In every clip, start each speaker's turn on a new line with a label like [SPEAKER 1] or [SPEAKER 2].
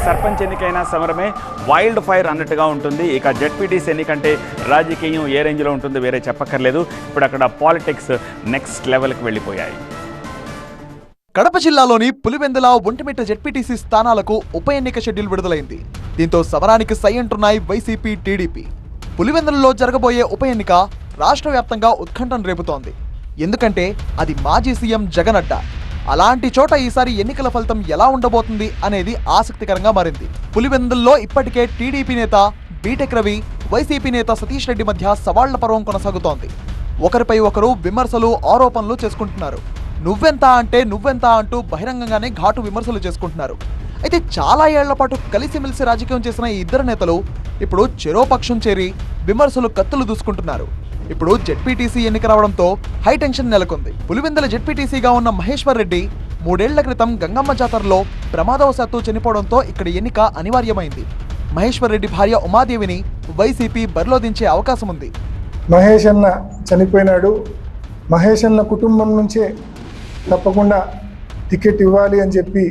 [SPEAKER 1] Sarpanch ఎన్నికైనా సమరమే, wild fire అన్నట్టుగా ఉంటుంది. ఇక జెడ్పీటీసీ ఎన్నికంటే రాజకీయం ఏ రేంజ్లో ఉంటుందో వేరే చెప్పక్కర్లేదు. ఇప్పుడు అక్కడ పాలిటిక్స్ నెక్స్ట్ లెవెల్కి వెళ్ళిపోయాయి.
[SPEAKER 2] కడప జిల్లాలోని పులివెందుల, ఒంటిమిట్ట జెడ్పీటీసీ స్థానాలకు ఉప ఎన్నిక షెడ్యూల్ విడుదలైంది. దీంతో సమరానికి సై అంటున్నాయి వైసీపీ, టీడీపీ. పులివెందులలో జరగబోయే ఉప ఎన్నిక రాష్ట్ర వ్యాప్తంగా ఉత్కంఠను రేపుతోంది. ఎందుకంటే అది మాజీ సీఎం జగన్ అడ్డా. అలాంటి చోట ఈసారి ఎన్నికల ఫలితం ఎలా ఉండబోతుంది అనేది ఆసక్తికరంగా మారింది. పులివెందుల్లో ఇప్పటికే టీడీపీ నేత బీటెక్ రవి, వైసీపీ నేత సతీష్ రెడ్డి మధ్య సవాళ్ల పర్వం కొనసాగుతోంది. ఒకరిపై ఒకరు విమర్శలు, ఆరోపణలు చేసుకుంటున్నారు. నువ్వెంత అంటే నువ్వెంత అంటూ బహిరంగంగానే ఘాటు విమర్శలు చేసుకుంటున్నారు. అయితే చాలా ఏళ్ల పాటు కలిసిమెలిసి రాజకీయం చేసిన ఈ ఇద్దరు నేతలు ఇప్పుడు చెరో పక్షం చేరి విమర్శలు కత్తులు దూసుకుంటున్నారు. ఇప్పుడు జెడ్పీటీసీ ఎన్నిక రావడంతో హై టెన్షన్ నెలకొంది. పులివెందుల జెడ్పీటీసీగా ఉన్న మహేశ్వర్ రెడ్డి 3 ఏళ్ల క్రితం గంగమ్మ జాతరలో ప్రమాదవశాత్తు చనిపోవడంతో ఇక్కడ ఎన్నిక అనివార్యమైంది. మహేశ్వర్ రెడ్డి భార్య ఉమాదేవిని వైసీపీ బరిలో దించే అవకాశం ఉంది.
[SPEAKER 3] మహేష్ అన్న చనిపోయినాడు, మహేష్ అన్న కుటుంబం నుంచే తప్పకుండా టికెట్ ఇవ్వాలి అని చెప్పి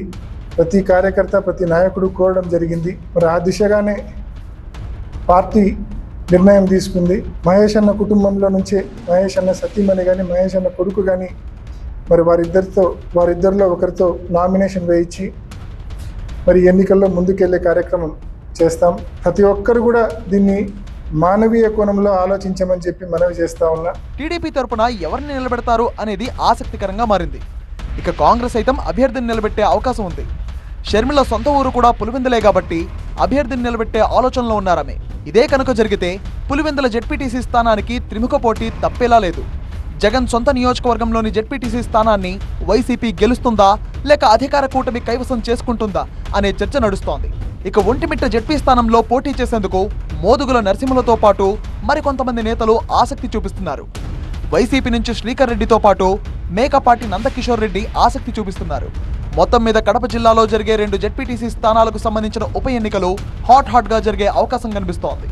[SPEAKER 3] ప్రతి కార్యకర్త, ప్రతి నాయకుడు కోరడం జరిగింది. మరి ఆ దిశగానే పార్టీ నిర్ణయం తీసుకుంది. మహేష్ అన్న కుటుంబంలో నుంచే మహేష్ అన్న సతీమణి కానీ, మహేష్ అన్న కొడుకు కానీ, మరి వారిద్దరిలో ఒకరితో నామినేషన్ వేయించి మరి ఎన్నికల్లో ముందుకెళ్లే కార్యక్రమం చేస్తాం. ప్రతి ఒక్కరు కూడా దీన్ని మానవీయ కోణంలో ఆలోచించమని చెప్పి మనవి చేస్తా ఉన్నా.
[SPEAKER 2] టీడీపీ తరపున ఎవరిని నిలబెడతారు అనేది ఆసక్తికరంగా మారింది. ఇక కాంగ్రెస్ సైతం అభ్యర్థిని నిలబెట్టే అవకాశం ఉంది. షర్మిల సొంత ఊరు కూడా పులివెందులే కాబట్టి అభ్యర్థిని నిలబెట్టే ఆలోచనలో ఉన్నారామె. ఇదే కనుక జరిగితే పులివెందుల జెడ్పీటీసీ స్థానానికి త్రిముఖ పోటీ తప్పేలా లేదు. జగన్ సొంత నియోజకవర్గంలోని జెడ్పీటీసీ స్థానాన్ని వైసీపీ గెలుస్తుందా లేక అధికార కూటమి కైవసం చేసుకుంటుందా అనే చర్చ నడుస్తోంది. ఇక ఒంటిమిట్ట జెడ్పీ స్థానంలో పోటీ చేసేందుకు మోదుగుల నరసింహులతో పాటు మరికొంతమంది నేతలు ఆసక్తి చూపిస్తున్నారు. వైసీపీ నుంచి శ్రీకర్ రెడ్డితో పాటు మేకపాటి నందకిషోర్ రెడ్డి ఆసక్తి చూపిస్తున్నారు. మొత్తం మీద కడప జిల్లాలో జరిగే 2 జెడ్పీటీసీ స్థానాలకు సంబంధించిన ఉప ఎన్నికలు హాట్ గా జరిగే అవకాశం కనిపిస్తోంది.